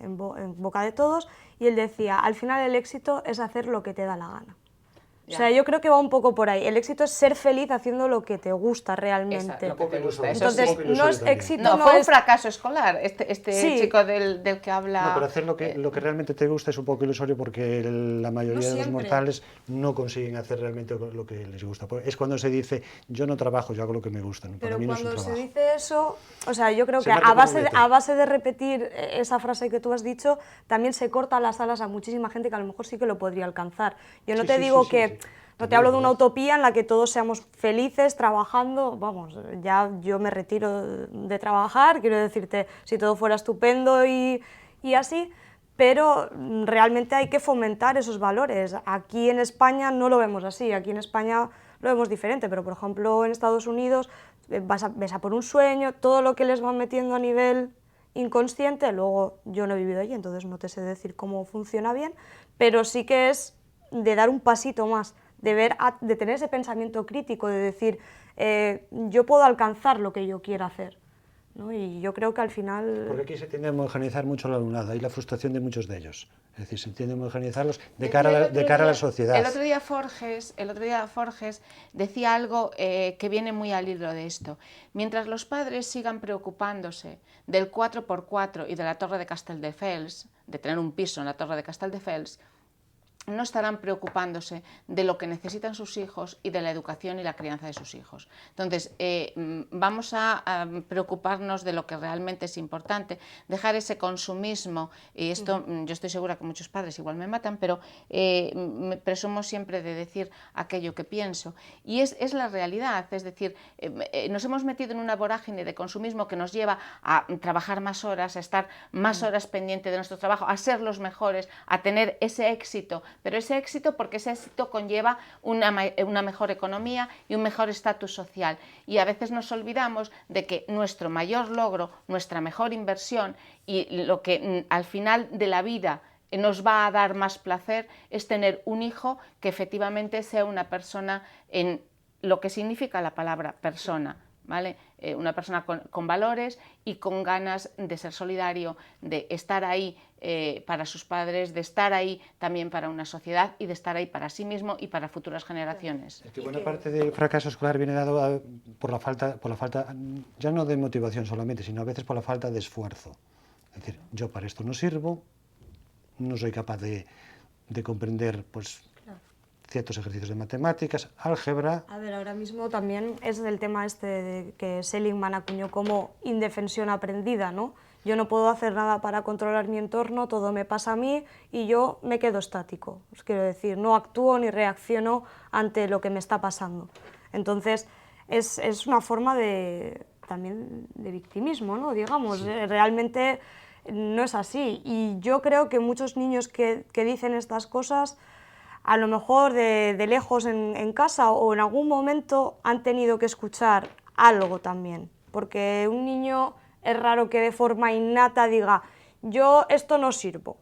en boca de todos, y él decía, al final el éxito es hacer lo que te da la gana. O sea, yo creo que va un poco por ahí. El éxito es ser feliz haciendo lo que te gusta realmente. Lo que te gusta. Entonces, no es éxito. No, fue un fracaso escolar, este chico del que habla. No, pero hacer lo que realmente te gusta es un poco ilusorio, porque la mayoría de los mortales no consiguen hacer realmente lo que les gusta. Es cuando se dice, yo no trabajo, yo hago lo que me gusta. ¿no? Pero para mí cuando no es un trabajo. se dice eso, o sea, yo creo que a base de repetir esa frase que tú has dicho, también se cortan las alas a muchísima gente que a lo mejor sí que lo podría alcanzar. Yo no te digo que... No te hablo de una utopía en la que todos seamos felices trabajando, vamos, ya yo me retiro de trabajar, quiero decirte, si todo fuera estupendo y así, pero realmente hay que fomentar esos valores. Aquí en España no lo vemos así, aquí en España lo vemos diferente, pero por ejemplo en Estados Unidos ves a por un sueño, todo lo que les van metiendo a nivel inconsciente, luego yo no he vivido allí, entonces no te sé decir cómo funciona bien, pero sí que es de dar un pasito más, de tener ese pensamiento crítico, de decir, yo puedo alcanzar lo que yo quiera hacer, ¿no? Y yo creo que al final... Porque aquí se tiende a homogeneizar mucho el alumnado, hay la frustración de muchos de ellos, es decir, se tiende a homogeneizarlos de cara a la sociedad. El otro día Forges decía algo que viene muy al hilo de esto. Mientras los padres sigan preocupándose del 4x4 y de la Torre de Castelldefels, de tener un piso en la Torre de Castelldefels, no estarán preocupándose de lo que necesitan sus hijos y de la educación y la crianza de sus hijos. Entonces, vamos a preocuparnos de lo que realmente es importante, dejar ese consumismo, y esto yo estoy segura que muchos padres igual me matan, pero me presumo siempre de decir aquello que pienso, y es la realidad, es decir, nos hemos metido en una vorágine de consumismo que nos lleva a trabajar más horas, a estar más horas pendiente de nuestro trabajo, a ser los mejores, a tener ese éxito, pero ese éxito porque ese éxito conlleva una mejor economía y un mejor estatus social, y a veces nos olvidamos de que nuestro mayor logro, nuestra mejor inversión y lo que al final de la vida nos va a dar más placer es tener un hijo que efectivamente sea una persona en lo que significa la palabra persona, ¿vale? Una persona con valores y con ganas de ser solidario, de estar ahí para sus padres, de estar ahí también para una sociedad y de estar ahí para sí mismo y para futuras generaciones. Es que buena parte del fracaso escolar viene dado por la falta, ya no de motivación solamente, sino a veces por la falta de esfuerzo. Es decir, yo para esto no sirvo, no soy capaz de comprender pues, ciertos ejercicios de matemáticas, álgebra... A ver, ahora mismo también es el tema este de que Seligman acuñó como indefensión aprendida, ¿no? yo no puedo hacer nada para controlar mi entorno, todo me pasa a mí y yo me quedo estático. Os quiero decir, no actúo ni reacciono ante lo que me está pasando. Entonces, es una forma también de victimismo, ¿no? Digamos, sí. Realmente no es así. Y yo creo que muchos niños que dicen estas cosas, a lo mejor de lejos en casa o en algún momento han tenido que escuchar algo también. Porque un niño es raro que de forma innata diga, yo esto no sirvo.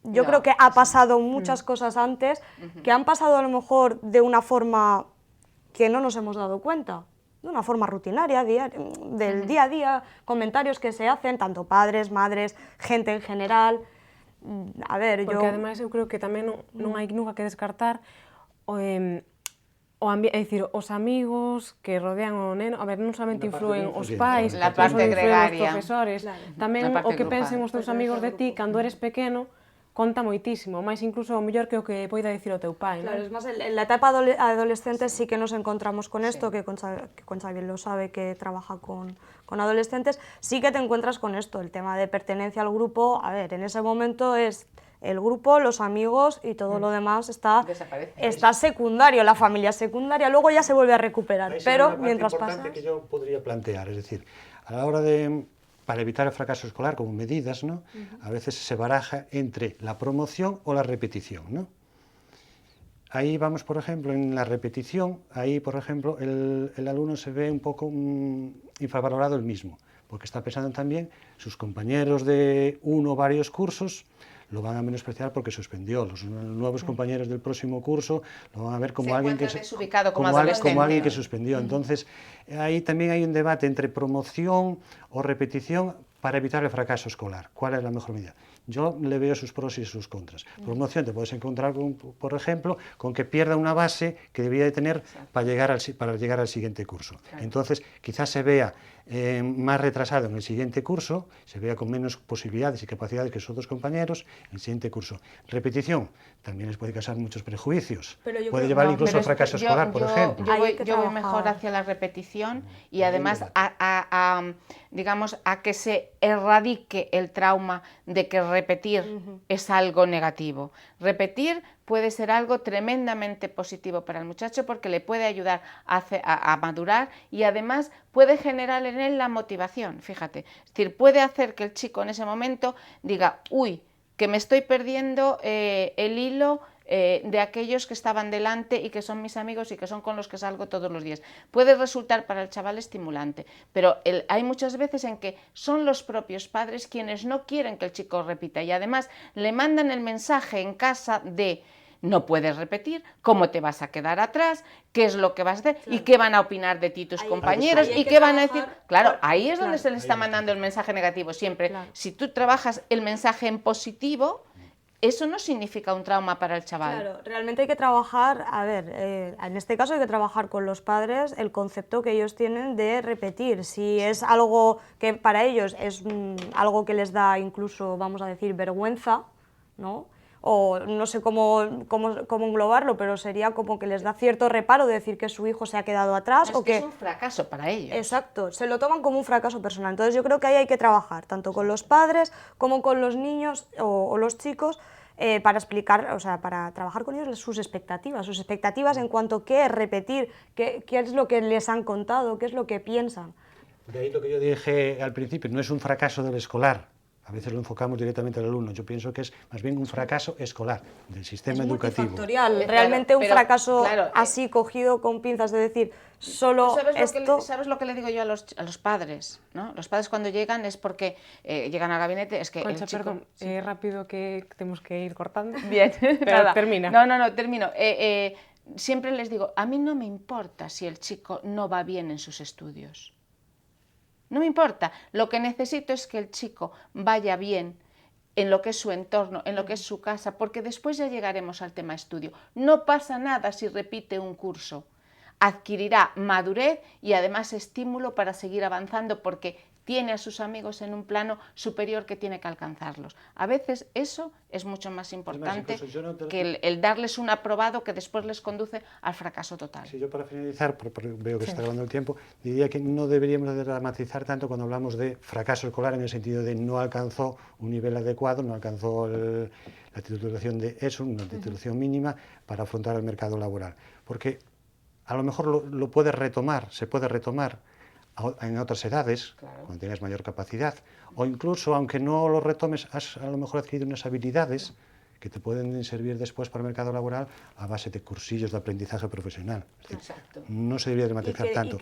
Yo creo que ha pasado muchas cosas antes, que han pasado a lo mejor de una forma que no nos hemos dado cuenta, de una forma rutinaria, del día a día, comentarios que se hacen, tanto padres, madres, gente en general. A ver, porque ademais eu creo que tamén non hai nunca que descartar é dicir, os amigos que rodean o neno, a ver, non solamente influen os pais, la parte gregaria, os profesores, tamén o que pensen os teus amigos de ti cando eres pequeno, conta moitísimo, máis incluso o mellor que o que poida dicir o teu pai, claro, es más, en la etapa adolescente sí que nos encontramos con esto, que Concha bien lo sabe, que trabaja con adolescentes, sí que te encuentras con esto, el tema de pertenencia al grupo. A ver, en ese momento es el grupo, los amigos y todo lo demás está secundario, la familia secundaria, luego ya se vuelve a recuperar, pero mientras pasa... que yo podría plantear, es decir, a la hora para evitar el fracaso escolar, como medidas, ¿no? A veces se baraja entre la promoción o la repetición, ¿no? Ahí vamos, por ejemplo, en la repetición, ahí, por ejemplo, el alumno se ve un poco infravalorado el mismo, porque está pensando también sus compañeros de uno o varios cursos lo van a menospreciar porque suspendió. Los nuevos compañeros del próximo curso lo van a ver como alguien que suspendió. Entonces, ahí también hay un debate entre promoción o repetición para evitar el fracaso escolar. ¿Cuál es la mejor medida? Yo le veo sus pros y sus contras. Promoción, te puedes encontrar, por ejemplo, con que pierda una base que debería de tener para llegar al siguiente curso. Claro. Entonces, quizás se vea más retrasado en el siguiente curso, se vea con menos posibilidades y capacidades que sus otros compañeros en el siguiente curso. Repetición, también les puede causar muchos prejuicios, puede llevar incluso al fracaso escolar, por ejemplo. Yo voy mejor hacia la repetición y además digamos, a que se erradique el trauma de que repetir es algo negativo. Repetir puede ser algo tremendamente positivo para el muchacho porque le puede ayudar a madurar y además puede generar en él la motivación, fíjate. Es decir, puede hacer que el chico en ese momento diga, uy, que me estoy perdiendo el hilo de aquellos que estaban delante y que son mis amigos y que son con los que salgo todos los días. Puede resultar para el chaval estimulante, pero hay muchas veces en que son los propios padres quienes no quieren que el chico repita y además le mandan el mensaje en casa de no puedes repetir, cómo te vas a quedar atrás, qué es lo que vas a hacer y qué van a opinar de ti tus compañeros y qué van a decir. Claro, ahí es donde se le está mandando el mensaje negativo siempre. Si tú trabajas el mensaje en positivo, eso no significa un trauma para el chaval. Claro, realmente hay que trabajar, a ver, en este caso hay que trabajar con los padres el concepto que ellos tienen de repetir. Si es algo que para ellos es algo que les da incluso, vamos a decir, vergüenza, ¿no? O no sé cómo englobarlo, pero sería como que les da cierto reparo de decir que su hijo se ha quedado atrás. No, es un fracaso para ellos. Exacto, se lo toman como un fracaso personal. Entonces yo creo que ahí hay que trabajar, tanto con los padres como con los niños o los chicos, para explicar, o sea, para trabajar con ellos sus expectativas en cuanto a qué es repetir, qué es lo que les han contado, qué es lo que piensan. De ahí lo que yo dije al principio, no es un fracaso del escolar. A veces lo enfocamos directamente al alumno. Yo pienso que es más bien un fracaso escolar del sistema educativo. Multifactorial, realmente un fracaso así cogido con pinzas, de decir, solo esto... ¿Sabes lo que le digo yo a los padres? ¿No? Los padres cuando llegan es porque llegan al gabinete, es que Concha, el chico... perdón, rápido que tenemos que ir cortando. Bien, pero termina. No, termino. Siempre les digo, a mí no me importa si el chico no va bien en sus estudios. No me importa, lo que necesito es que el chico vaya bien en lo que es su entorno, en lo que es su casa, porque después ya llegaremos al tema estudio. No pasa nada si repite un curso, adquirirá madurez y además estímulo para seguir avanzando, porque tiene a sus amigos en un plano superior que tiene que alcanzarlos. A veces eso es mucho más importante que el darles un aprobado que después les conduce al fracaso total. Sí, yo para finalizar, porque veo que se está acabando el tiempo, diría que no deberíamos de dramatizar tanto cuando hablamos de fracaso escolar en el sentido de no alcanzó un nivel adecuado, no alcanzó la titulación de ESO, una titulación mínima para afrontar el mercado laboral. Porque a lo mejor lo puedes retomar, se puede retomar en otras edades, claro, cuando tengas mayor capacidad, o incluso, aunque no lo retomes, has a lo mejor adquirido unas habilidades que te pueden servir después para el mercado laboral a base de cursillos de aprendizaje profesional. Es decir, no se debería dramatizar tanto.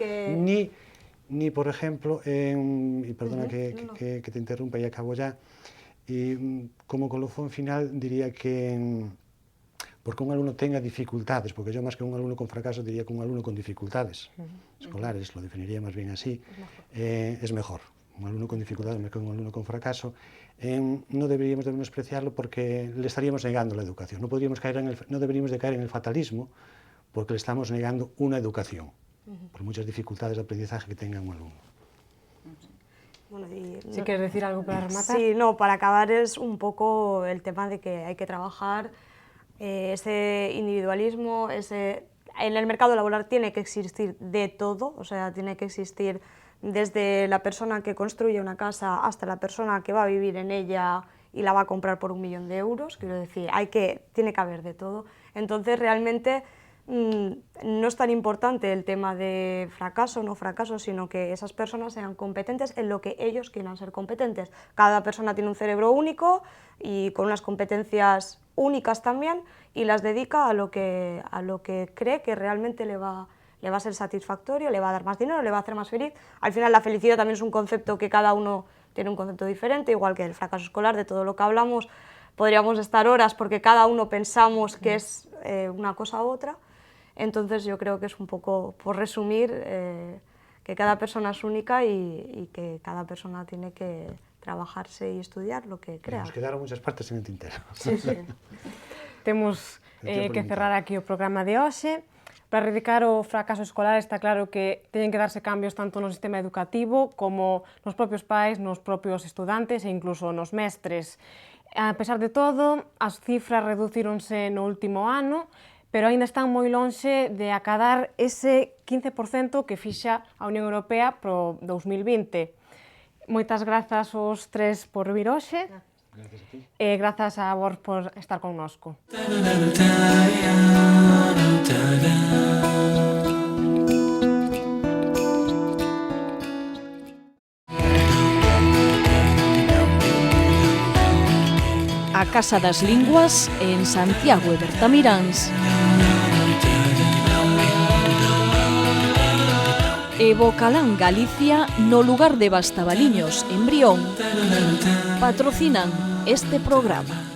Ni, por ejemplo, y perdona que te interrumpa y acabo ya, y como colofón final diría que porque un alumno tenga dificultades, porque yo más que un alumno con fracaso diría que un alumno con dificultades escolares, lo definiría más bien así, es mejor. Un alumno con dificultades más que un alumno con fracaso. No deberíamos de menospreciarlo porque le estaríamos negando la educación. No deberíamos de caer en el fatalismo porque le estamos negando una educación, por muchas dificultades de aprendizaje que tenga un alumno. Bueno, ¿Sí quieres decir algo para rematar? Sí, no, para acabar es un poco el tema de que hay que trabajar ese individualismo, en el mercado laboral tiene que existir de todo, o sea, tiene que existir desde la persona que construye una casa hasta la persona que va a vivir en ella y la va a comprar por 1 millón de euros, quiero decir, tiene que haber de todo. Entonces, realmente no es tan importante el tema de fracaso o no fracaso, sino que esas personas sean competentes en lo que ellos quieran ser competentes. Cada persona tiene un cerebro único y con unas competencias únicas también, y las dedica a lo que cree que realmente le va a ser satisfactorio, le va a dar más dinero, le va a hacer más feliz. Al final la felicidad también es un concepto que cada uno tiene un concepto diferente, igual que el fracaso escolar, de todo lo que hablamos podríamos estar horas porque cada uno pensamos que es una cosa u otra. Entonces yo creo que es un poco, por resumir, que cada persona es única y que cada persona tiene que trabajarse y estudiar lo que crea. Nos quedaron muchas partes en el tintero. Sí, sí. Temos que cerrar aquí o programa de hoxe. Para erradicar o fracaso escolar está claro que teñen que darse cambios tanto no sistema educativo como nos propios pais, nos propios estudantes e incluso nos mestres. A pesar de todo, as cifras reducíronse no último ano, pero aínda están moi lonxe de acadar ese 15% que fixa a Unión Europea pro 2020. Moitas grazas aos tres por vir hoxe. Gracias a ti. E grazas a vos por estar connosco. A Casa das Linguas en Santiago e Bertamiráns. E Bocalán Galicia no lugar de Bastavaliños, en Brión, patrocinan este programa.